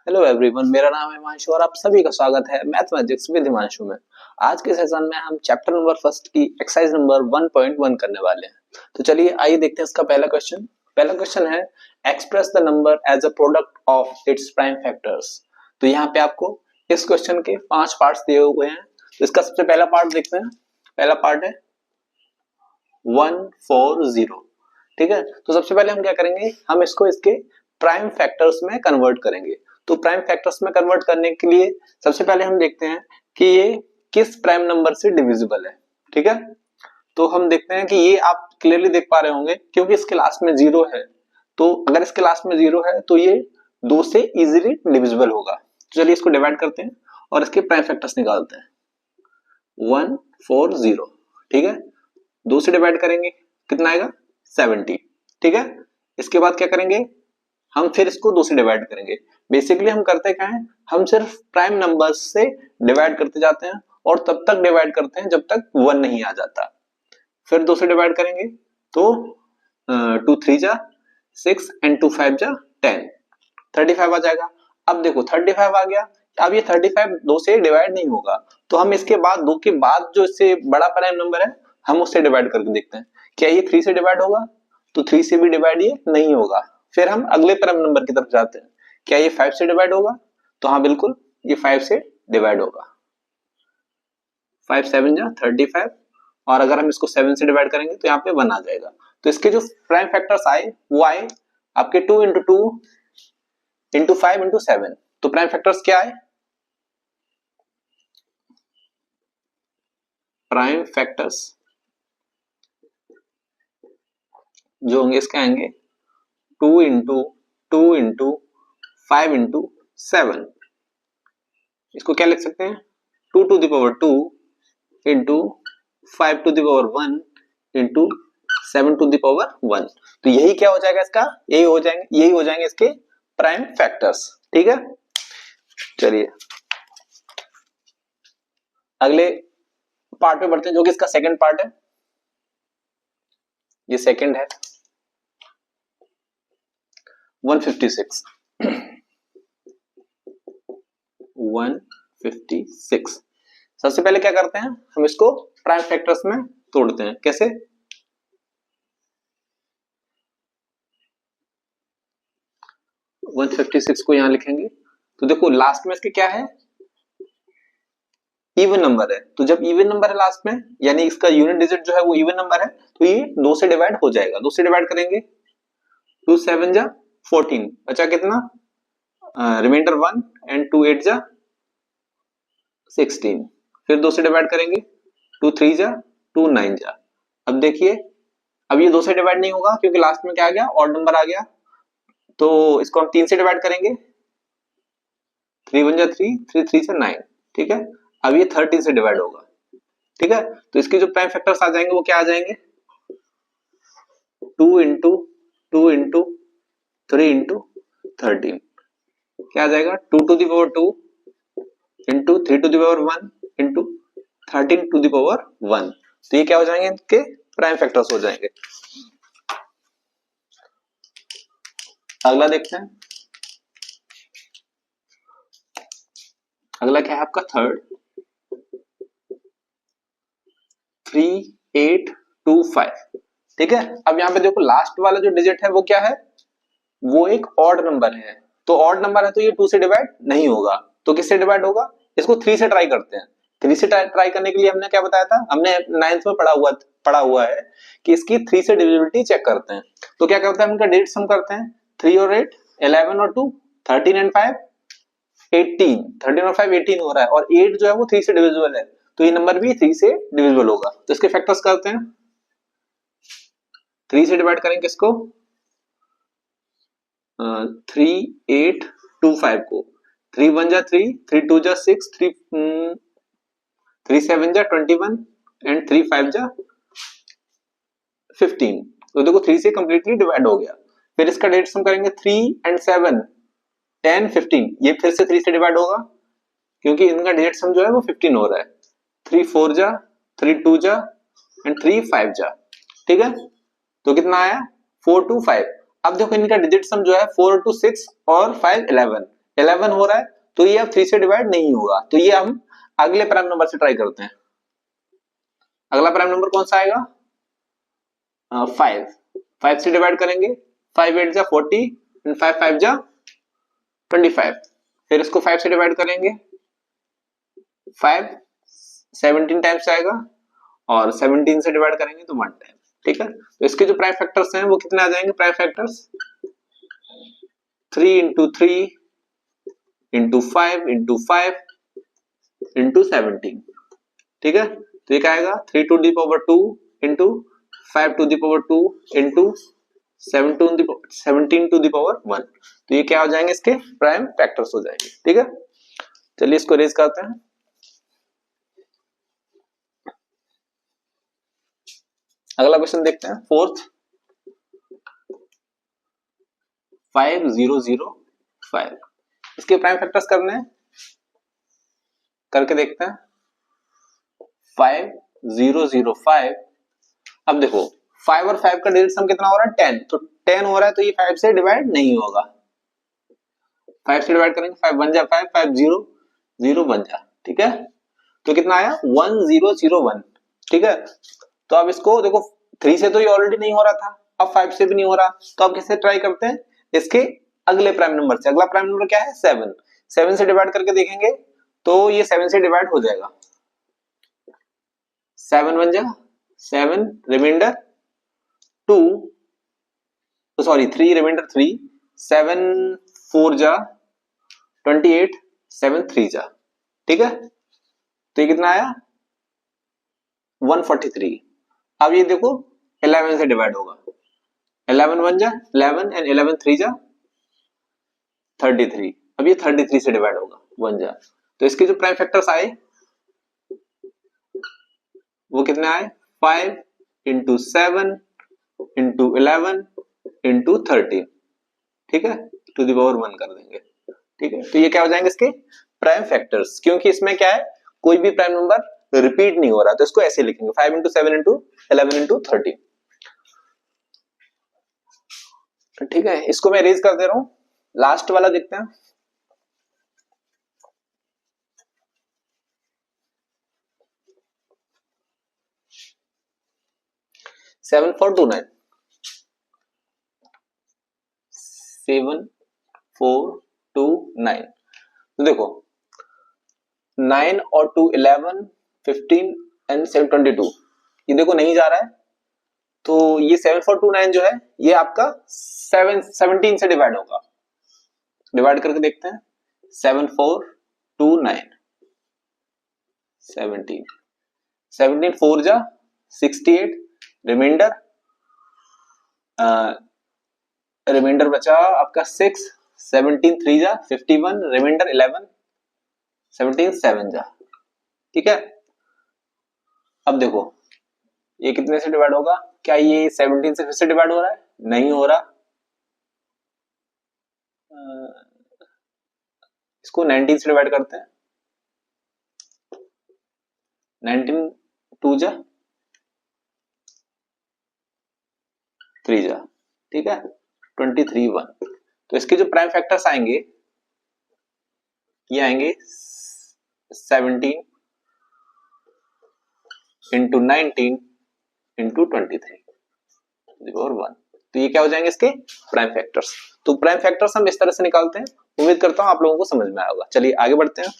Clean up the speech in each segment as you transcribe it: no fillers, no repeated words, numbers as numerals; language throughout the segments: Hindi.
हेलो एवरीवन, मेरा नाम है हिमांशु और आप सभी का स्वागत है मैथमेटिक्स विद हिमांशु में। आज के सेशन में हम चैप्टर नंबर फर्स्ट की एक्सरसाइज नंबर 1.1 करने वाले हैं। तो चलिए आइए देखते हैं इसका पहला क्वेश्चन है express the number as a product of its prime factors. तो यहाँ पे आपको इस क्वेश्चन के 5 पार्ट्स दिए हुए हैं। तो इसका सबसे पहला पार्ट देखते हैं। पहला पार्ट है 140। ठीक है, तो सबसे पहले हम क्या करेंगे, हम इसको इसके प्राइम फैक्टर्स में कन्वर्ट करेंगे। तो प्राइम फैक्टर्स में कन्वर्ट करने के लिए सबसे पहले हम देखते हैं कि ये किस प्राइम नंबर से डिविजिबल है। ठीक है, तो हम देखते हैं कि ये आप क्लियरली देख पा रहे होंगे क्योंकि इसके लास्ट में 0 है। तो अगर इसके लास्ट में 0 है तो ये 2 से इजीली डिविजिबल होगा। तो चलिए इसको डिवाइड करते हैं और इसके प्राइम फैक्टर्स निकालते हैं। 140। ठीक है, 2 से डिवाइड करेंगे कितना आएगा 70। ठीक है, इसके बाद क्या करेंगे, हम फिर इसको 2 से डिवाइड करेंगे। बेसिकली हम करते क्या है, हम सिर्फ प्राइम नंबर्स से डिवाइड करते जाते हैं और तब तक डिवाइड करते हैं जब तक 1 नहीं आ जाता। फिर 2 से डिवाइड करेंगे तो 2 3 जा 6 एंड 2 5 जा 10, 35 आ जाएगा। अब देखो 35 आ गया। अब ये 35 2 से डिवाइड नहीं होगा, तो हम इसके बाद 2 के बाद जो इससे बड़ा प्राइम नंबर है हम उससे डिवाइड करके देखते हैं क्या ये 3 से डिवाइड होगा। तो 3 से भी डिवाइड ये नहीं होगा। फिर हम अगले प्राइम नंबर की तरफ जाते हैं, क्या ये 5 से डिवाइड होगा। तो हाँ बिल्कुल, ये 5 से डिवाइड होगा। 5 7 जा 35 और अगर हम इसको 7 से डिवाइड करेंगे तो यहाँ पे 1 आ जाएगा। तो इसके जो प्राइम फैक्टर्स आए वो आए आपके 2 इंटू 2 इंटू 5 इंटू 7। तो प्राइम फैक्टर्स क्या आए, प्राइम फैक्टर्स जो होंगे इसके आएंगे 2 इंटू 2 इंटू 5 इंटू 7। इसको क्या लिख सकते हैं, 2 to the power 2 into 5 to the power 1 into 7 to the power 1। तो यही क्या हो जाएगा इसका, यही हो जाएंगे इसके प्राइम फैक्टर्स। ठीक है, चलिए अगले पार्ट पे बढ़ते हैं जो कि इसका सेकंड पार्ट है। ये सेकंड है 156। 156 सबसे पहले क्या करते हैं, हम इसको प्राइम फैक्टर्स में तोड़ते हैं। कैसे, वन 156 को यहां लिखेंगे तो देखो लास्ट में इसके क्या है, इवन नंबर है। तो जब इवन नंबर है लास्ट में, यानी इसका यूनिट डिजिट जो है वो इवन नंबर है, तो ये 2 से डिवाइड हो जाएगा। 2 से डिवाइड करेंगे 2 7 जा 14, बचा कितना रिमाइंडर 1 एंड 2 8 जा 16। फिर 2 से डिवाइड करेंगे 2 3 जा 2 9 जा। अब देखिए अब ये 2 से डिवाइड नहीं होगा क्योंकि लास्ट में क्या आ गया, ऑड नंबर आ गया। तो इसको हम 3 से डिवाइड करेंगे, 3 1 जा 3 3 3 जा 9। ठीक है, अब ये 13 से डिवाइड होगा। ठीक है, तो इसके जो प्राइम फैक्टर्स आ जाएंगे वो क्या आ जाएंगे, 2 इंटू 2 इंटू 3 इंटू 13। क्या आ जाएगा, 2 to the power 2 into 3 to the power 1 into 13 to the power 1। तो ये क्या हो जाएंगे, इनके प्राइम फैक्टर्स हो जाएंगे। अगला देखते हैं, अगला क्या है आपका थर्ड 3825। ठीक है, अब यहाँ पे देखो लास्ट वाला जो डिजिट है वो क्या है, वो एक ऑड नंबर है। तो ऑड नंबर है तो ये 2 से डिवाइड नहीं होगा, तो किससे डिवाइड होगा, इसको 3 से ट्राई करते हैं। 3 से ट्राई करने के लिए हमने क्या बताया था, हमने 9th में पढ़ा हुआ है कि इसकी 3 से डिविजिबिलिटी चेक करते हैं। तो क्या करते हैं, हम इनका डिजिट सम करते हैं, 3 और 8 11 और 2 13 एंड 5 18। 13 और 5 18 हो रहा है और 8 जो है वो 3 से डिविजिबल है, तो ये नंबर भी 3 से डिविजिबल होगा। तो इसके फैक्टर्स करते हैं, 3 से डिवाइड करेंगे इसको 3 8 2 5 को, 3 1 जा 3 3 2 जा 6 3 7 जा 21 एंड 3 5 जा 15। तो देखो 3 से कंप्लीटली डिवाइड हो गया। फिर इसका डिजिट सम करेंगे 3 एंड 7 10 15, ये फिर से 3 से डिवाइड होगा क्योंकि इनका डिजिट सम जो है वो 15 हो रहा है। 3 4 जा 3 2 जा एंड 3 5 जा। ठीक है, तो कितना आया 4 2 5। अब देखो इनका डिजिट सम जो है 4 2 6 और 5 11, 11 हो रहा है तो ये अब 3 से डिवाइड नहीं होगा, तो ये हम अगले प्राइम नंबर से ट्राई करते हैं। अगला प्राइम नंबर कौन सा आएगा? 5। 5 से डिवाइड करेंगे, 5 8 जा 40 एंड 5 5 जा 25। फिर इसको 5 से डिवाइड करेंगे, 5 17 टाइम्स आएगा और 17 से डिवाइड करेंगे तो 1 टाइम। ठीक है, तो इसके जो प्राइम फैक्टर्स हैं वो कितने आ जाएंगे? Prime factors 3 into 3 into 5 into 5 into 17। ठीक है, तो ये क्या आएगा? 3 to the power 2 into 5 to the power 2 into 17 to the power 1। तो ये क्या हो जाएंगे? इसके प्राइम फैक्टर्स हो जाएंगे। ठीक है, चलिए इसको रेज करते हैं। अगला क्वेश्चन देखते हैं, फोर्थ 5005। इसके प्राइम फैक्टर्स करने हैं, करके देखते हैं। 5005। अब देखो 5 और 5 का डिजिट सम कितना हो रहा है? 10। तो 10 हो रहा है तो ये 5 से डिवाइड नहीं होगा। 5 से डिवाइड करेंगे, 5 1 जा 5 5 0 0 1 जा। ठीक है, तो कितना आया? 1001। ठीक है, तो अब इसको देखो 3 से तो ये ऑलरेडी नहीं हो रहा था, अब 5 से भी नहीं हो रहा, तो अब किससे ट्राई करते हैं? इसके अगले प्राइम नंबर से। अगला प्राइम नंबर क्या है? 7। 7 से डिवाइड करके देखेंगे तो ये 7 से डिवाइड हो जाएगा। 7 1 जा 7, रिमाइंडर 2, सॉरी 3, रिमाइंडर 3, 7 4 जा 28, 7 3 जा। ठीक है, तो ये कितना आया? 143। अब ये देखो 11 से डिवाइड होगा, 11 1 जा 11 एंड 11 3 जा 33। अब ये 33 से डिवाइड होगा 1 जा। तो इसके जो प्राइम फैक्टर्स आए वो कितने आए? 5 इंटू 7 इंटू 11 इंटू 13। ठीक है, टू द पावर 1 कर देंगे। ठीक है, तो ये क्या हो जाएंगे? इसके प्राइम फैक्टर्स। क्योंकि इसमें क्या है, कोई भी प्राइम नंबर रिपीट नहीं हो रहा, तो इसको ऐसे लिखेंगे 5 इंटू 7 इंटू 11 इंटू 13। ठीक है, इसको मैं रेज कर दे रहा हूं। लास्ट वाला देखते हैं। सेवन 4 2 9। तो देखो 9 और 2 11 15 एंड 7 22। ये देखो नहीं जा रहा है, तो ये 7429 जो है ये आपका 17 से डिवाइड होगा। डिवाइड करके देखते हैं। 7429 17 17 4 जा 68, रिमाइंडर रिमाइंडर बचा आपका 6, 17 3 जा 51, रिमाइंडर 11, 17 7 जा। ठीक है, अब देखो ये कितने से डिवाइड होगा? क्या ये 17 से फिर से डिवाइड हो रहा है? नहीं हो रहा। इसको 19 से डिवाइड करते हैं। 19 2 जा 3 जा। ठीक है, 23 1। तो इसके जो प्राइम फैक्टर्स आएंगे ये आएंगे 17 इंटू 19 इंटू 23 और 1। तो ये क्या हो जाएंगे? इसके प्राइम फैक्टर्स। तो प्राइम फैक्टर्स हम इस तरह से निकालते हैं। उम्मीद करता हूं आप लोगों को समझ में आया होगा। चलिए आगे बढ़ते हैं।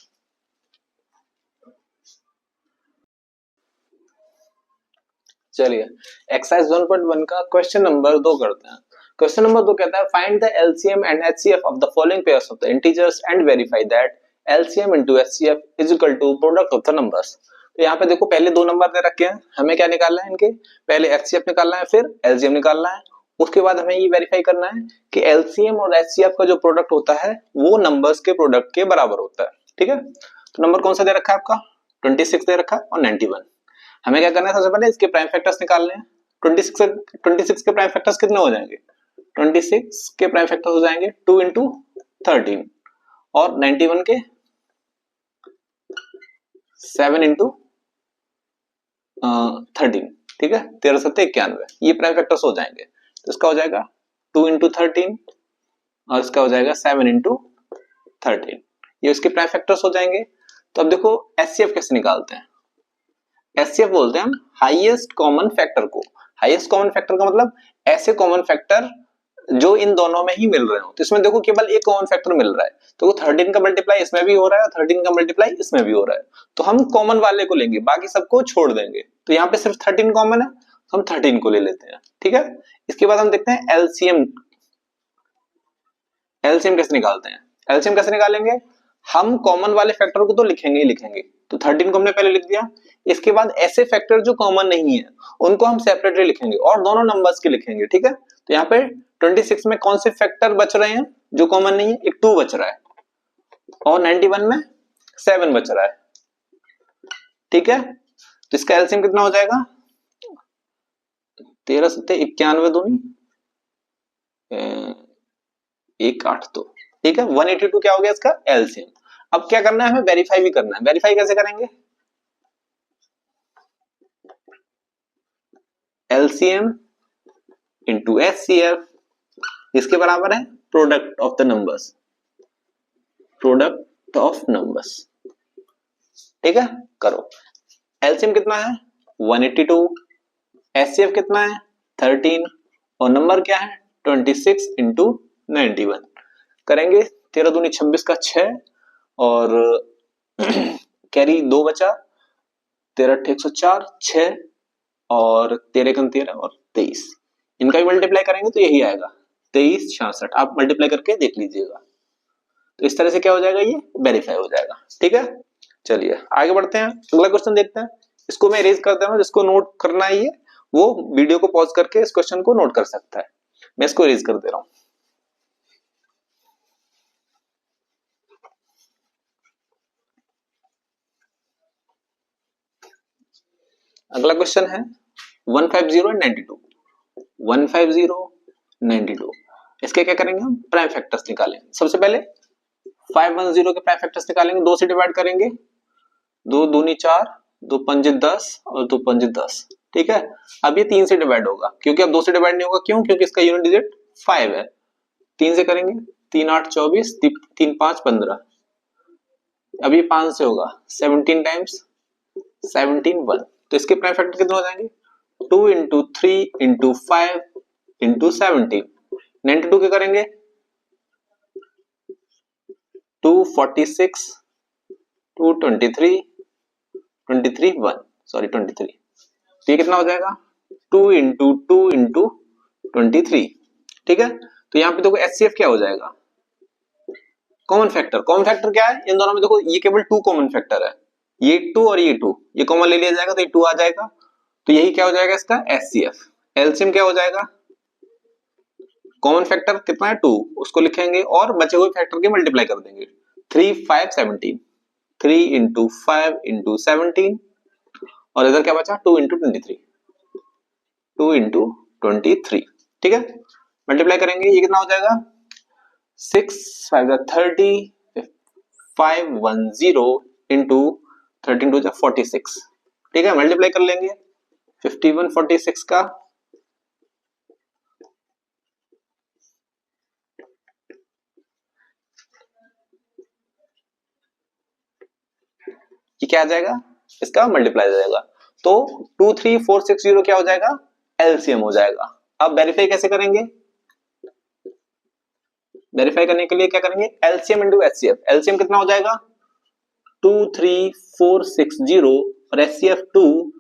चलिए एक्सरसाइज 1.1 का क्वेश्चन नंबर 2 करते हैं। क्वेश्चन नंबर 2 कहता है find the LCM and HCF of the following pairs of the integers and verify that LCM into HCF is equal to product of the numbers. तो यहाँ पे देखो पहले दो नंबर दे रखे हैं, हमें क्या निकालना है? इनके पहले एचसीएफ निकालना है, फिर एलसीएम निकालना है। उसके बाद हमें ये वेरीफाई करना है कि एलसीएम और एचसीएफ का जो प्रोडक्ट होता है वो नंबर्स के प्रोडक्ट के बराबर होता है। ठीक है, तो नंबर कौन सा दे रखा है आपका? 26 दे रखा है और 91। हमें क्या करना है? सबसे पहले इसके प्राइम फैक्टर्स निकालने हैं। 26 के प्राइम फैक्टर्स कितने हो जाएंगे? 26 के प्राइम फैक्टर्स हो जाएंगे 2 इंटू 13 और 91 के 7 इंटू 13। ठीक है, 13 7 91। ये प्राइम फैक्टर्स हो जाएंगे। तो इसका हो जाएगा 2 इंटू 13 और इसका हो जाएगा 7 इंटू 13, ये उसके प्राइम फैक्टर्स हो जाएंगे। तो अब देखो एचसीएफ कैसे निकालते हैं। एचसीएफ बोलते हैं हम हाईएस्ट कॉमन फैक्टर को। हाईएस्ट कॉमन फैक्टर का मतलब ऐसे कॉमन फैक्टर जो इन दोनों में ही मिल रहे हो। तो इसमें देखो केवल एक कॉमन फैक्टर मिल रहा है, तो 13 का मल्टीप्लाई इसमें भी हो रहा है और 13 का मल्टीप्लाई इसमें भी हो रहा है, तो हम कॉमन वाले को लेंगे, बाकी सबको छोड़ देंगे। तो यहाँ पे सिर्फ 13 कॉमन है, हम 13 को ले लेते हैं, ठीक है। इसके बाद हम देखते हैं एलसीएम। एलसीएम कैसे निकालते हैं। एलसीएम कैसे निकालेंगे, हम कॉमन वाले फैक्टर को तो लिखेंगे ही लिखेंगे, तो 13 को हमने पहले लिख दिया। इसके बाद ऐसे फैक्टर जो कॉमन नहीं है उनको हम सेपरेटली लिखेंगे और दोनों नंबर्स के लिखेंगे, ठीक है। तो यहाँ पे 26 में कौन से फैक्टर बच रहे हैं जो कॉमन नहीं है, एक 2 बच रहा है और 91 में 7 बच रहा है, ठीक है। तो इसका एलसीएम कितना हो जाएगा, 13 सत्ते 91 दूनी 1 8 तो, ठीक है। 182 क्या हो गया इसका एलसीएम। अब क्या करना है, हमें वेरीफाई भी करना है। वेरीफाई कैसे करेंगे, एलसीएम इंटू एचसीएफ इसके बराबर है product of the numbers, product of numbers, ठीक है। करो, एलसीएम कितना है 182, एचसीएफ कितना है 13 और नंबर क्या है 26 इंटू 91। करेंगे 13 दूनी 26 का 6 और कैरी 2 बचा, 13 104 6 और 13 13 और 23, इनका भी मल्टीप्लाई करेंगे तो यही आएगा 23 66। आप मल्टीप्लाई करके देख लीजिएगा। तो इस तरह से क्या हो जाएगा, ये वेरीफाई हो जाएगा, ठीक है। चलिए आगे बढ़ते हैं, अगला क्वेश्चन देखते हैं। इसको मैं इरेज कर दे रहा हूं, जिसको नोट करना है ये वो वीडियो को पॉज करके इस क्वेश्चन को नोट कर सकता है। मैं इसको इरेज कर दे रहा हूं। अगला क्वेश्चन है 150 और 92। 150 92 इसके क्या करेंगे, हम प्राइम फैक्टर्स निकालेंगे। सबसे पहले 510 के प्राइम फैक्टर्स निकालेंगे, 2 से डिवाइड करेंगे, 2 दूनी 4 2 पंजे 10 और 2 पंजे 10, ठीक है। अब ये 3 से डिवाइड होगा, क्योंकि अब 2 से डिवाइड नहीं होगा, क्यों, क्योंकि इसका यूनिट डिजिट 5 है। 3 से करेंगे 3 8 24 3 5 15, अब ये 5 से होगा 17 टाइम्स 17 1, तो इसके प्राइम फैक्टर कितने हो जाएंगे 2 इंटू 3 इंटू 5 इंटू 17। 92 के करेंगे 246 223 23 1 सॉरी 23, तो ये कितना हो जाएगा 2 इंटू 2 इंटू 23, ठीक है। तो यहाँ पे देखो एचसीएफ क्या हो जाएगा, कॉमन फैक्टर। कॉमन फैक्टर क्या है, इन दोनों में देखो ये केवल 2 कॉमन फैक्टर है, ये 2 और ये 2, ये कॉमन ले लिया जाएगा तो ये 2 आ जाएगा, तो यही क्या हो जाएगा इसका एचसीएफ। एलसीएम क्या हो जाएगा, कॉमन फैक्टर कितना है 2, उसको लिखेंगे और बचे हुए फैक्टर के मल्टीप्लाई कर देंगे। 3 5 17, 3 इंटू 5 इंटू 17 और इधर क्या बचा 2 इंटू 23, 2 इंटू 23, ठीक है। मल्टीप्लाई करेंगे, ये कितना हो जाएगा 6 5 30 510 इंटू 13 2 46, ठीक है। मल्टीप्लाई कर लेंगे 51 46 का, ये क्या आ जाएगा, इसका मल्टीप्लाई हो जाएगा, तो 23460 क्या हो जाएगा एलसीएम हो जाएगा। अब वेरीफाई कैसे करेंगे, वेरीफाई करने के लिए क्या करेंगे एलसीएम इंटू एचसीएफ। एलसीएम कितना हो जाएगा 23460 और एचसीएफ 2,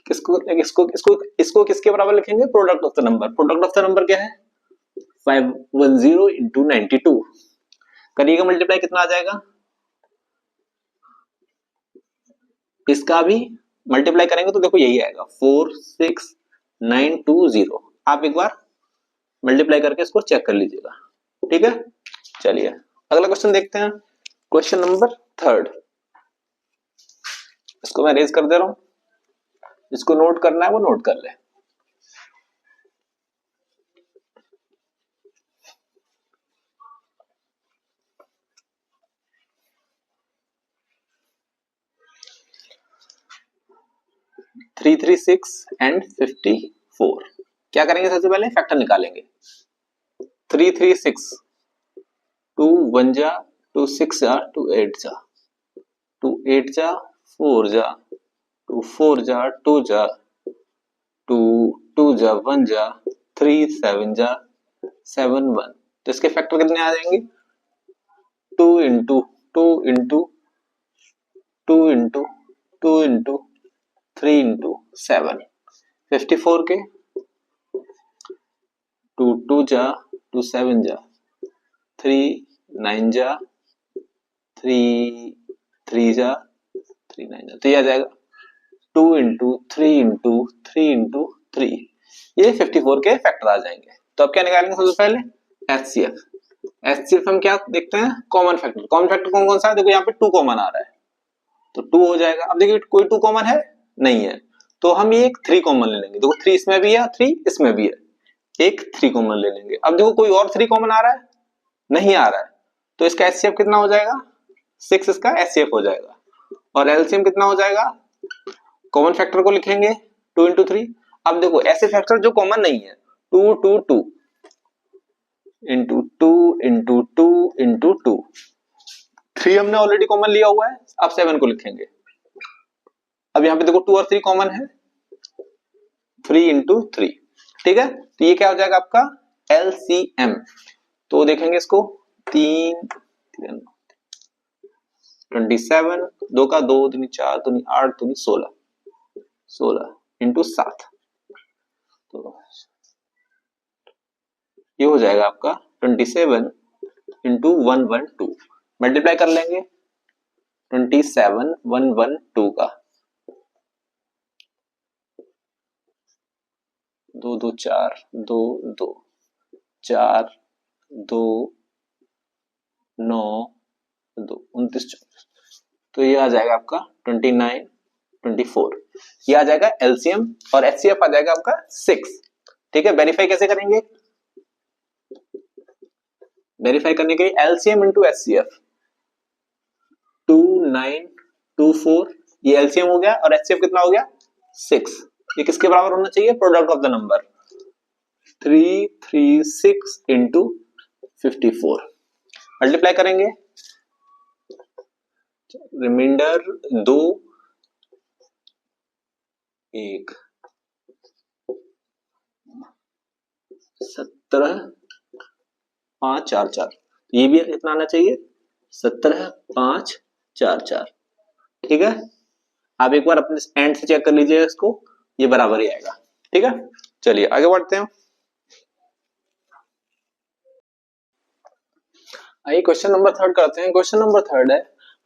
किसको इसको इसको इसको किसके बराबर लिखेंगे, product of the number. Product of the number क्या है 510 इंटू 92, करिएगा मल्टीप्लाई कितना आ जाएगा, इसका भी मल्टीप्लाई करेंगे तो देखो यही आएगा 46920। आप एक बार मल्टीप्लाई करके इसको चेक कर लीजिएगा, ठीक है। चलिए अगला क्वेश्चन देखते हैं, क्वेश्चन नंबर 3। इसको मैं रेज कर दे रहा हूं, इसको नोट करना है वो नोट कर ले। थ्री 36 एंड 54 क्या करेंगे, सबसे पहले फैक्टर निकालेंगे। 336 2 1 जा 2 6 जा 2 8 जा 2 8 जा 4 जा 2 4 जा 2 जा 2 2 जा 1 जा 3 7 जा 7 1। तो इसके फैक्टर कितने आ जाएंगे? 2 into 2 into 2 into 2 into 3 into 7 54 के 2 2 जा 2 7 जा 3 9 जा 3 3 जा 3 9 जा। तो ये आ जाएगा 2 इंटू 3 इंटू 3 इंटू 3। ये 54 के फैक्टर आ जाएंगे। तो अब क्या निकालेंगे सबसे पहले? एचसीएफ। एचसीएफ हम क्या देखते हैं? Common factor. कॉमन फैक्टर कौन कौन सा है? देखो यहाँ पे 2 कॉमन आ रहा है तो 2 हो जाएगा। अब देखिए कोई 2 कॉमन है नहीं है तो हम ये एक 3 कॉमन ले लेंगे। देखो 3 इसमें भी है 3 इसमें भी है, एक 3 कॉमन ले लेंगे। अब देखो कोई और 3 कॉमन आ रहा है? नहीं आ रहा है तो इसका एचसीएफ कितना हो जाएगा? 6 इसका एचसीएफ हो जाएगा। और एलसीएम कितना हो जाएगा? कॉमन फैक्टर को लिखेंगे 2 इंटू 3। अब देखो ऐसे फैक्टर जो कॉमन नहीं है 2 2 2 इंटू 2 इंटू 2 इंटू 2। 3 हमने ऑलरेडी कॉमन लिया हुआ है, अब 7 को लिखेंगे। अब यहाँ पे देखो 2 और 3 कॉमन है, 3 इंटू 3। ठीक है, तो ये क्या हो जाएगा आपका? एलसीएम। तो देखेंगे इसको 3 27 2 का 2 दूनी 4 दूनी 8 दूनी 16 16 इंटू 7। तो ये हो जाएगा आपका 27 इंटू 112। मल्टीप्लाई कर लेंगे 27 112 का 2 2 4 2 2 4 2 9 2 29 24। तो ये आ जाएगा आपका 29 24। ये आ जाएगा एलसीएम और एचसीएफ आ जाएगा आपका 6। ठीक है, वेरीफाई कैसे करेंगे? वेरीफाई करने के लिए एलसीएम इंटू एचसीएफ 2924। ये एलसीएम हो गया और एचसीएफ कितना हो गया? 6। ये किसके बराबर होना चाहिए? Product of the number 336 into 54। Multiply करेंगे रिमाइंडर 2 1 17 5 4 4। ये भी इतना आना चाहिए 17 5 4 4। ठीक है, आप एक बार अपने एंड से चेक कर लीजिएगा इसको, ये बराबर ही आएगा। ठीक है, चलिए आगे बढ़ते हैं। आइए क्वेश्चन नंबर 3 करते हैं। क्वेश्चन नंबर 3 है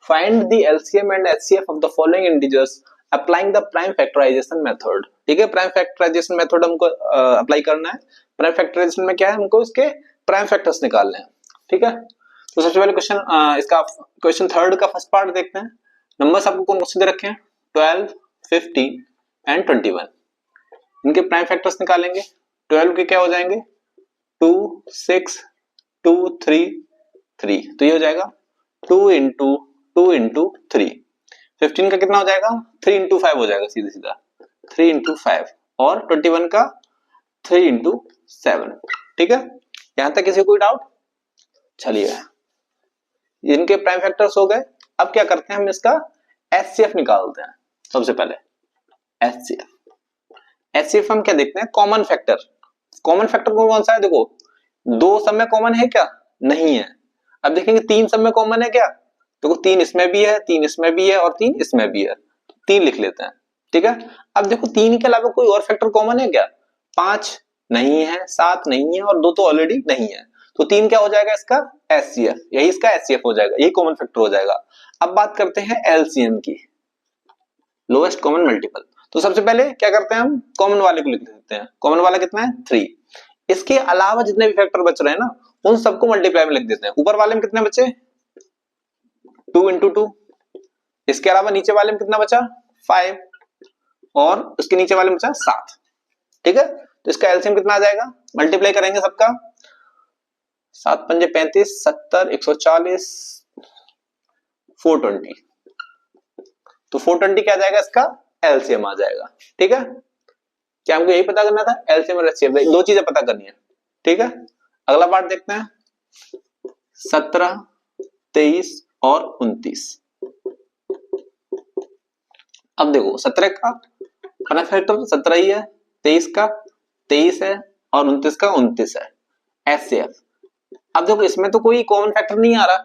find the LCM and HCF of the following integers applying the prime factorisation method. ठीक है, प्राइम फैक्टराइजेशन मेथड हमको अप्लाई करना है। प्राइम फैक्टराइजेशन में क्या है? हमको इसके प्राइम फैक्टर्स निकालने हैं। ठीक है, तो सबसे पहले क्वेश्चन इसका क्वेश्चन 3 का फर्स्ट पार्ट देखते हैं। नंबर्स आपको कौन कौन से दे रखे हैं? 12 15 एंड 21। इनके प्राइम फैक्टर्स निकालेंगे। 12 के क्या हो जाएंगे? 2 6 2 3 3। तो ये हो जाएगा 2 इंटू 2 इंटू 3। 15 का कितना हो जाएगा? 3 इंटू 5 हो जाएगा सीधा सीधा 3 इंटू 5। और 21 का 3 इंटू 7। ठीक है, यहां तक किसी को कोई डाउट? चलिए इनके प्राइम फैक्टर्स हो गए। अब क्या करते हैं? हम इसका एचसीएफ निकालते हैं। सबसे पहले एचसीएफ हम क्या देखते हैं? Common factor. कॉमन फैक्टर कौन सा है? देखो 2 सब में कॉमन है क्या? नहीं है। अब देखेंगे 3 सब में कॉमन है क्या? देखो 3 इसमें भी है 3 इसमें भी है और 3 इसमें भी है, 3 लिख लेते हैं। ठीक है, अब देखो 3 के अलावा कोई और फैक्टर कॉमन है क्या? 5 नहीं है, 7 नहीं है और 2 तो ऑलरेडी नहीं है। तो 3 क्या हो जाएगा इसका? एचसीएफ। यही इसका एचसीएफ हो जाएगा, यही कॉमन फैक्टर हो जाएगा। अब बात करते हैं एलसीएम की, लोएस्ट कॉमन मल्टीपल। तो सबसे पहले क्या करते हैं? हम कॉमन वाले को लिख देते हैं। कॉमन वाला कितना है? 3। इसके अलावा जितने भी फैक्टर बच रहे हैं ना उन सबको मल्टीप्लाई में लिख देते हैं। ऊपर वाले में कितने बचे? 2 इंटू 2। इसके अलावा नीचे वाले में कितना बचा? 5। और उसके नीचे वाले में बचा 7। ठीक है, तो इसका एलसीएम कितना आ जाएगा? मल्टीप्लाई करेंगे सबका 7 पंजे 35 70 140 420। तो 420 क्या आ जाएगा? इसका एलसीएम आ जाएगा। ठीक है, क्या हमको यही पता करना था? एलसीएम और एचसीएफ, दो चीजें पता करनी है। ठीक है, अगला पार्ट देखते हैं। 17 23 और 29। अब देखो 17 का प्राइम फैक्टर 17 ही है, 23 का 23 है और 29 का 29 है, एचसीएफ। अब देखो इसमें तो कोई कॉमन फैक्टर नहीं आ रहा,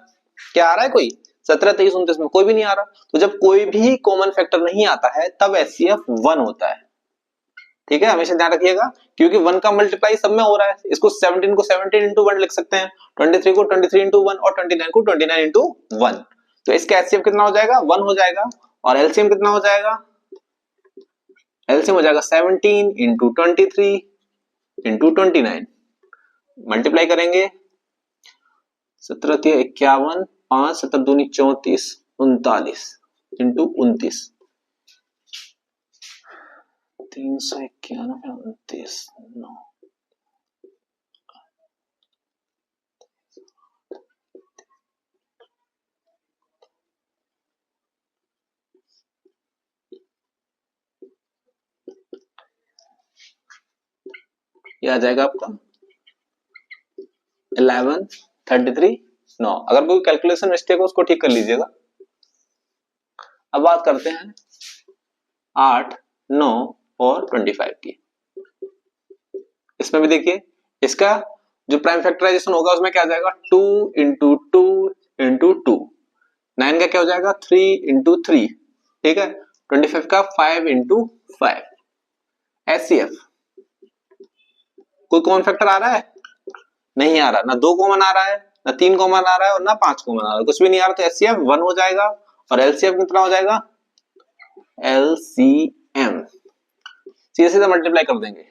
क्या आ रहा है कोई 17 23 29 में कोई भी नहीं आ रहा, तो जब कोई भी कॉमन फैक्टर नहीं आता है तब एचसीएफ 1 होता है। ठीक है, हमेशा ध्यान रखिएगा, क्योंकि 1 का मल्टीप्लाई सब में हो रहा है। इसको 17 को 17 इंटू 1 लिख सकते हैं, 23 को 23 इंटू 1 और 29 को 29 इंटू 1। तो इसका एचसीएफ कितना हो जाएगा 1 हो जाएगा, और एलसीएम कितना हो जाएगा, एलसीएम हो जाएगा 17 इंटू 23 इंटू 29। मल्टीप्लाई करेंगे 17 51, 5 17 दूनी 34 39 इंटू 29, 391 29 9। ये आ जाएगा आपका 11 33 9। अगर कोई कैलकुलेशन मिस्टेक हो उसको ठीक कर लीजिएगा। अब बात करते हैं 8 9 और 25 की। इसमें भी देखिए इसका जो प्राइम फैक्टराइजेशन होगा उसमें क्या आ जाएगा 2 इंटू 2 इंटू 2। 9 का क्या हो जाएगा 3 इंटू 3। ठीक है, 25 का 5 इंटू 5। एचसीएफ कोई कॉमन फैक्टर आ रहा है, नहीं आ रहा, ना 2 कॉमन आ रहा है, ना 3 कॉमन आ रहा है और ना 5 कॉमन आ रहा है, कुछ भी नहीं आ रहा, तो एचसीएफ 1 हो जाएगा। और एलसीएफ कितना हो जाएगा, एलसीएम सीधे सीधे मल्टीप्लाई कर देंगे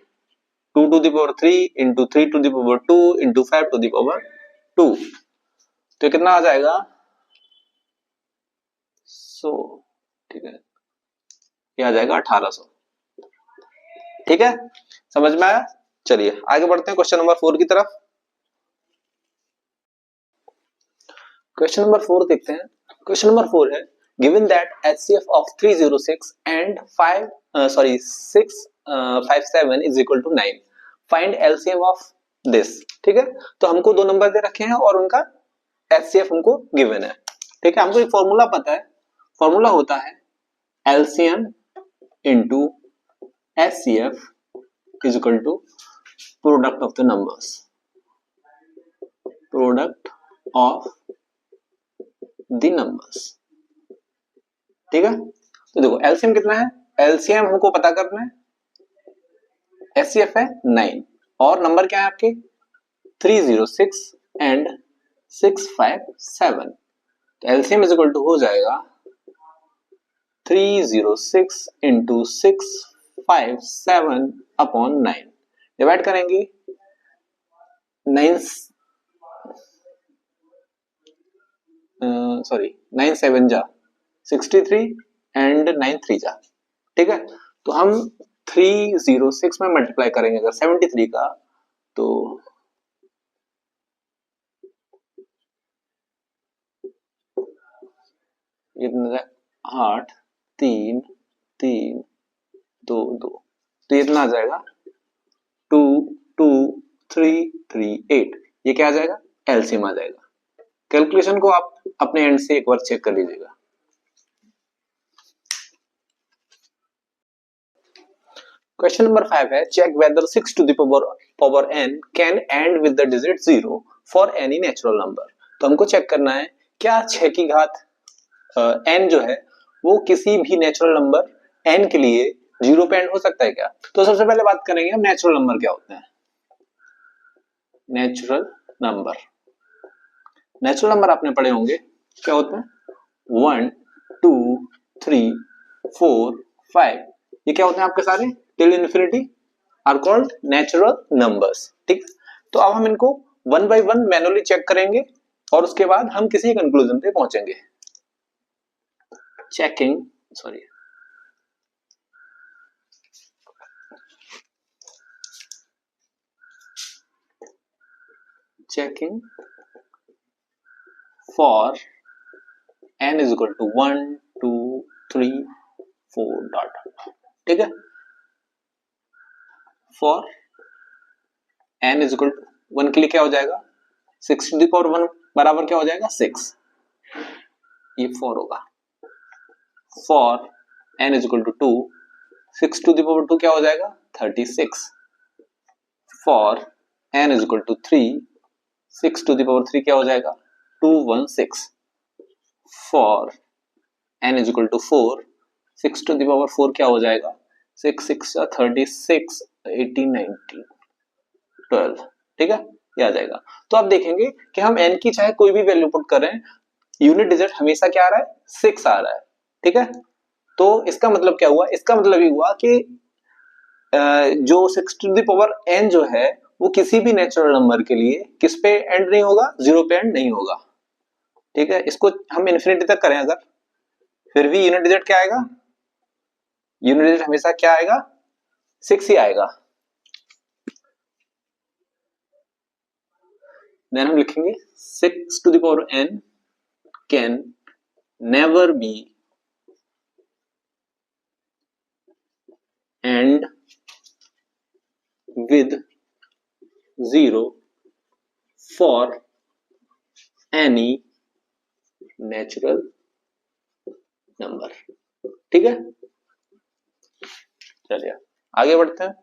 2 to the power 3 into 3 to the power 2 into 5 to the power 2। तो कितना आ जाएगा 100। ठीक है, ये आ जाएगा 1800। ठीक है, समझ में आया। चलिए आगे बढ़ते हैं क्वेश्चन नंबर 4 की तरफ। क्वेश्चन नंबर 4 देखते हैं। क्वेश्चन नंबर 4 है given that HCF of 306 and 657 is equal to 9, find LCM of this। ठीक है, तो हमको दो नंबर दे रखे हैं और उनका HCF हमको गिवन है। ठीक है, हमको एक फॉर्मूला पता है, फॉर्मूला होता है LCM into HCF is equal to product of the numbers, product of the numbers। ठीक है, तो देखो एलसीएम कितना है, एलसीएम हमको पता करना है, एचसीएफ है 9 और नंबर क्या है आपके 306 एंड 657। तो एलसीएम इज इक्वल टू हो जाएगा 306 इंटू 657 अपॉन 9। डिवाइड करेंगे 9 7 जा 63 एंड 9 3 जा। ठीक है, तो हम 306 में मल्टीप्लाई करेंगे अगर 73 का, तो इतना 8 3 3 2 2, तो इतना आ जाएगा 2 2 3 3 8। ये क्या आ जाएगा, एलसीएम आ जाएगा। कैलकुलेशन को आप अपने एंड से एक बार चेक कर लीजिएगा। क्वेश्चन नंबर 5 है check whether 6 to the power n can end with the digit 0 for any natural number. तो हमको चेक करना है क्या 6 की घात n जो है वो किसी भी नेचुरल नंबर n के लिए 0 पे एंड हो सकता है क्या। तो सबसे पहले बात करेंगे हम नेचुरल नंबर क्या होते हैं। नेचुरल नंबर, नेचुरल नंबर आपने पढ़े होंगे क्या होते हैं 1 2 3 4 5। ये क्या होते हैं आपके सारे till infinity are called natural numbers. ठीक, तो अब हम इनको one by one manually check करेंगे और उसके बाद हम किसी कंक्लूजन पे पहुंचेंगे। Checking checking for n is equal to 1 2 3 4 dot. ठीक है, for n is equal to 1 के लिए क्या हो जाएगा 6 to the power 1 बराबर क्या हो जाएगा 6। ये 4 होगा। For n is equal to 2, 6 to the power 2 क्या हो जाएगा 36। For n is equal to 3, 6 to the power 3 क्या हो जाएगा 216। For n is equal to 4, 6 to the power 4 क्या हो जाएगा 6 6 36 18 19 12। ठीक है, ये आ जाएगा। तो आप देखेंगे कि हम n की चाहे कोई भी वैल्यू पुट करें, यूनिट डिजिट हमेशा क्या आ रहा है 6 आ रहा है। ठीक है, तो इसका मतलब क्या हुआ, इसका मतलब ये हुआ कि जो 6 टू द पावर n जो है वो किसी भी नेचुरल नंबर के लिए किस पे एंड नहीं होगा, 0 पे एंड नहीं होगा। ठीक है, इसको हम इन्फिनिटी तक करें अगर, फिर भी यूनिट डिजिट क्या आएगा, यूनिट डिजिट हमेशा क्या आएगा 6 ही आएगा। देन हम लिखेंगे 6 to the power n can never be end with 0 for any natural number। ठीक है, चलिए आगे बढ़ते हैं।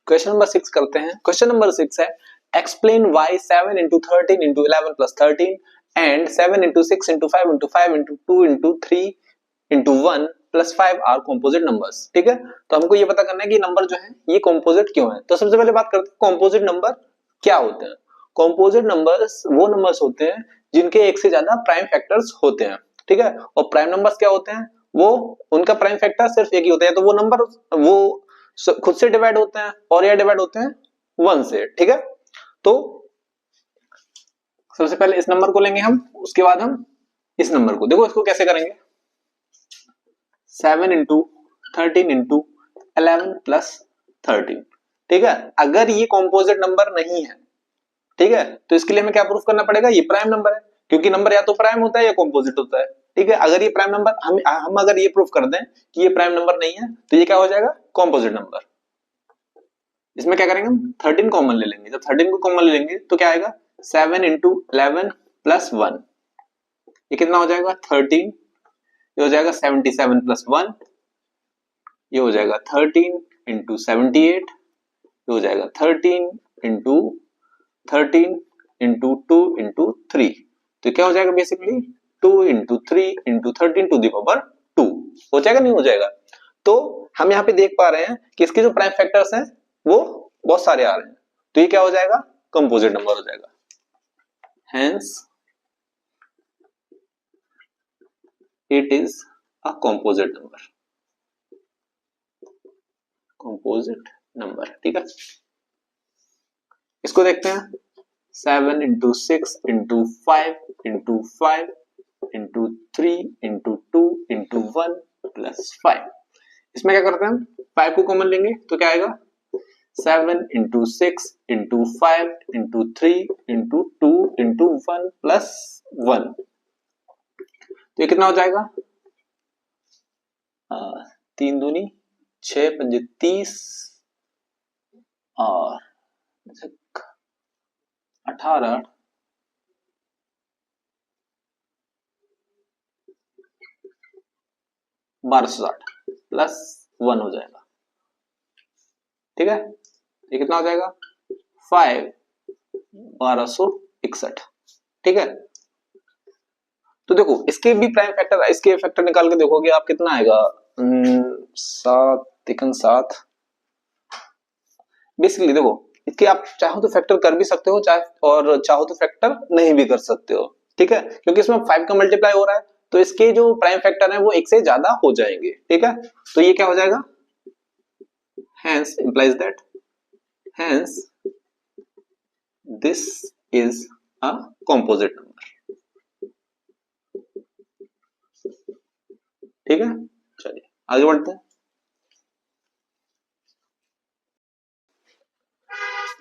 क्वेश्चन नंबर 6 करते हैं। क्वेश्चन नंबर 6 है explain why 7 into 13 into 11 plus 13 and 7 into 6 into 5 into 5 into 2 into 3 into 1 plus 5 are composite numbers. ठीक है, तो हमको ये पता करना है कि नंबर जो है ये कॉम्पोजिट क्यों है। तो सबसे पहले बात करते हैं कॉम्पोजिट नंबर क्या होते हैं। कॉम्पोजिट नंबर्स वो नंबर्स होते हैं जिनके एक से ज्यादा प्राइम फैक्टर्स होते हैं। ठीक है, और प्राइम नंबर्स क्या होते हैं, वो उनका प्राइम फैक्टर सिर्फ एक ही होता है, तो वो नंबर वो खुद से डिवाइड होते हैं और या डिवाइड होते हैं 1 से। ठीक है, तो सबसे पहले इस नंबर को लेंगे हम, उसके बाद हम इस नंबर को, देखो इसको कैसे करेंगे 7 इंटू 13 इंटू 11 प्लस 13। ठीक है, अगर ये कॉम्पोजिट नंबर नहीं है, ठीक है, तो इसके लिए हमें क्या प्रूफ करना पड़ेगा, ये प्राइम नंबर है, क्योंकि नंबर या तो प्राइम होता है या कॉम्पोजिट होता है। ठीक है, अगर ये प्राइम नंबर हम अगर ये प्रूफ कर दें कि ये प्राइम नंबर नहीं है तो ये क्या हो जाएगा कॉम्पोजिट नंबर। इसमें क्या करेंगे हम 13 कॉमन ले लेंगे, जब 13 को कॉमन ले लेंगे तो क्या आएगा 7 इंटू 11 प्लस 1, ये कितना हो जाएगा 13, ये हो जाएगा 77 प्लस 1, ये हो जाएगा 13 इंटू 78, ये हो जाएगा 13 इंटू 13 इंटू 2 इंटू 3, तो क्या हो जाएगा basically 2 into 3 into 13 to the power 2 हो जाएगा, नहीं हो जाएगा। तो हम यहाँ पे देख पा रहे हैं कि इसके जो प्राइम फैक्टर्स हैं वो बहुत सारे आ रहे हैं, तो ये क्या हो जाएगा कंपोजिट नंबर हो जाएगा। Hence it is a composite number, composite number. ठीक है, इसको देखते हैं 7 into 6 into 5 into 5 into 3 into 2 into 1 plus 5। इसमें क्या करते हैं हम 5 को कॉमन लेंगे तो क्या आएगा 7 into 6 into 5 into 3 into 2 into 1 plus 1, तो ये कितना हो जाएगा 3 दूनी 6 पंजे 30 और 18 1260 प्लस 1 हो जाएगा। ठीक है, ये कितना हो जाएगा 5 1261। ठीक है, तो देखो इसके भी प्राइम फैक्टर, इसके फैक्टर निकाल के देखोगे आप कितना आएगा 7 एकन 7। बेसिकली देखो इसके आप चाहो तो फैक्टर कर भी सकते हो, और चाहो तो फैक्टर नहीं भी कर सकते हो। ठीक है, क्योंकि इसमें 5 का मल्टीप्लाई हो रहा है तो इसके जो प्राइम फैक्टर है वो एक से ज्यादा हो जाएंगे। ठीक है, तो ये क्या हो जाएगा hence implies that hence this is a composite number। ठीक है, चलिए आगे बढ़ते हैं।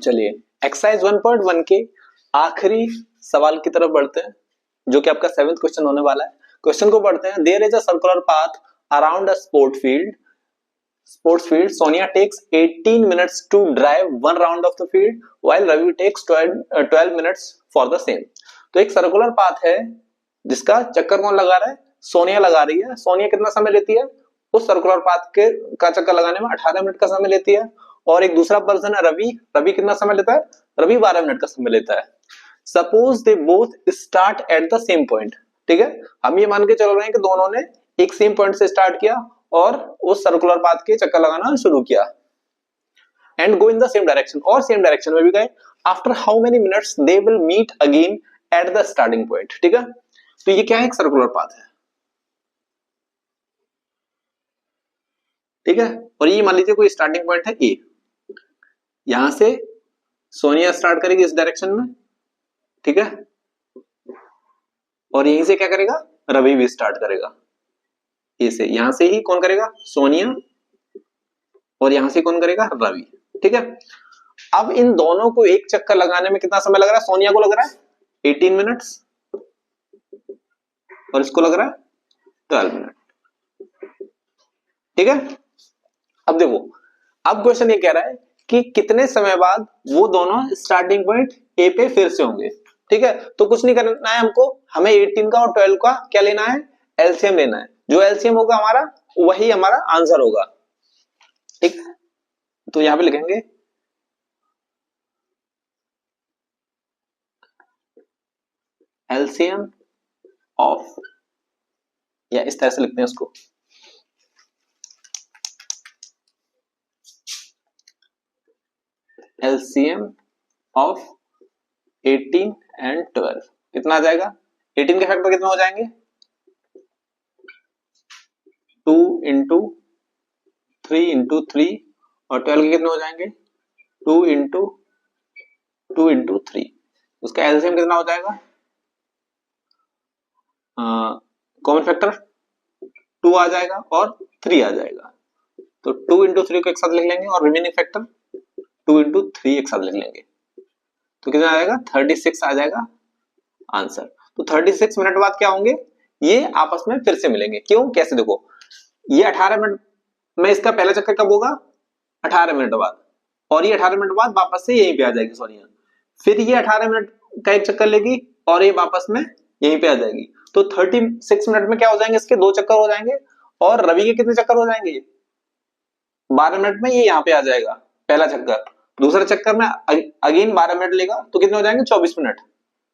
चलिए एक्सरसाइज 1.1 के आखिरी सवाल की तरफ बढ़ते हैं, जो कि आपका 7th क्वेश्चन होने वाला है। क्वेश्चन को पढ़ते हैं। There is a circular path around a sport field sports field, Sonia takes 18 minutes to drive one round of the field, while Ravi takes 12 minutes for the same. तो एक सर्कुलर पाथ है जिसका चक्कर कौन लगा रहा है? सोनिया लगा रही है। सोनिया कितना समय लेती है? उस सर्कुलर पाथ के का चक्कर लगाने में 18 मिनट का समय लेती है। और एक दूसरा पर्सन है रवि। रवि कितना समय लेता है? रवि 12 मिनट का समय लेता है। Suppose they both start at the same point. ठीक है, हम ये मान के चल रहे हैं कि दोनों ने एक सेम पॉइंट से स्टार्ट किया और उस सर्कुलर पाथ के चक्कर लगाना शुरू किया, and go in the same direction, और सेम डायरेक्शन में भी गए। After how many minutes they will meet again at the starting point. ठीक है, तो ये क्या है? एक सर्कुलर पाथ है। ठीक है, और ये मान लीजिए कोई स्टार्टिंग पॉइंट है ए, यहां से सोनिया स्टार्ट करेगी इस डायरेक्शन में। ठीक है, और यहीं से क्या करेगा? रवि भी स्टार्ट करेगा ए से। यहां से ही कौन करेगा? सोनिया। और यहां से कौन करेगा? रवि। ठीक है, अब इन दोनों को एक चक्कर लगाने में कितना समय लग रहा है? सोनिया को लग रहा है 18 मिनट्स और इसको लग रहा है 12 मिनट। ठीक है, अब देखो, अब क्वेश्चन ये कह रहा है कि कितने समय बाद वो दोनों स्टार्टिंग पॉइंट ए पे फिर से होंगे। ठीक है, तो कुछ नहीं करना है हमको, हमें 18 का और 12 का क्या लेना है? एलसीएम लेना है। जो एलसीएम होगा हमारा, वही हमारा आंसर होगा। ठीक, तो यहां पे लिखेंगे एलसीएम ऑफ, या इस तरह से लिखते हैं उसको, एलसीएम ऑफ 18 एंड 12 कितना आ जाएगा? 18 के फैक्टर कितना हो जाएंगे? 2 इंटू 3 इंटू 3, और 12 के कितने हो जाएंगे? 2 इंटू 2 इंटू 3। उसका एलसीएम कितना हो जाएगा? कॉमन फैक्टर 2 आ जाएगा और 3 आ जाएगा, तो 2 इंटू 3 को एक साथ लिख लेंगे और रिमेनिंग फैक्टर 2 इंटू 3 एक साथ लिख लेंगे, तो कितना आ जाएगा? 36 आ जाएगा आंसर। तो 36 मिनट बाद क्या होंगे? ये आपस में फिर से मिलेंगे। क्यों? कैसे? देखो, ये 18 मिनट में इसका पहला चक्कर कब होगा? 18 मिनट बाद, और ये 18 मिनट बाद वापस से यहीं पे आ जाएगी सोनिया। फिर ये 18 मिनट का एक चक्कर लेगी और ये वापस में यहीं पे आ जाएगी। तो 36 मिनट में क्या हो जाएंगे? इसके 2 चक्कर हो जाएंगे। और रवि के कितने चक्कर हो जाएंगे? 12 मिनट में ये यहाँ पे आ जाएगा पहला चक्कर। दूसरा चक्कर में अगेन 12 मिनट लेगा, तो कितने हो जाएंगे? 24 मिनट।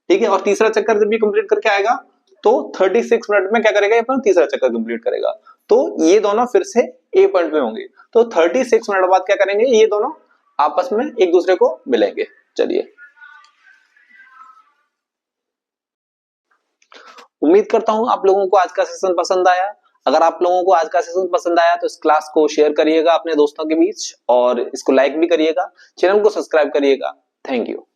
ठीक है, और तीसरा चक्कर जब भी कंप्लीट करके आएगा तो 36 मिनट में क्या करेगा? ये अपना तीसरा चक्कर कंप्लीट करेगा। तो ये दोनों फिर से ए पॉइंट पे होंगे। तो 36 मिनट बाद क्या करेंगे? ये दोनों आपस में एक दूसरे को मिलेंगे। चलिए, उम्मीद करता हूं आप लोगों को आज का सेशन पसंद आया। अगर आप लोगों को आज का सेशन पसंद आया तो इस क्लास को शेयर करिएगा अपने दोस्तों के बीच, और इसको लाइक भी करिएगा, चैनल को सब्सक्राइब करिएगा। Thank you.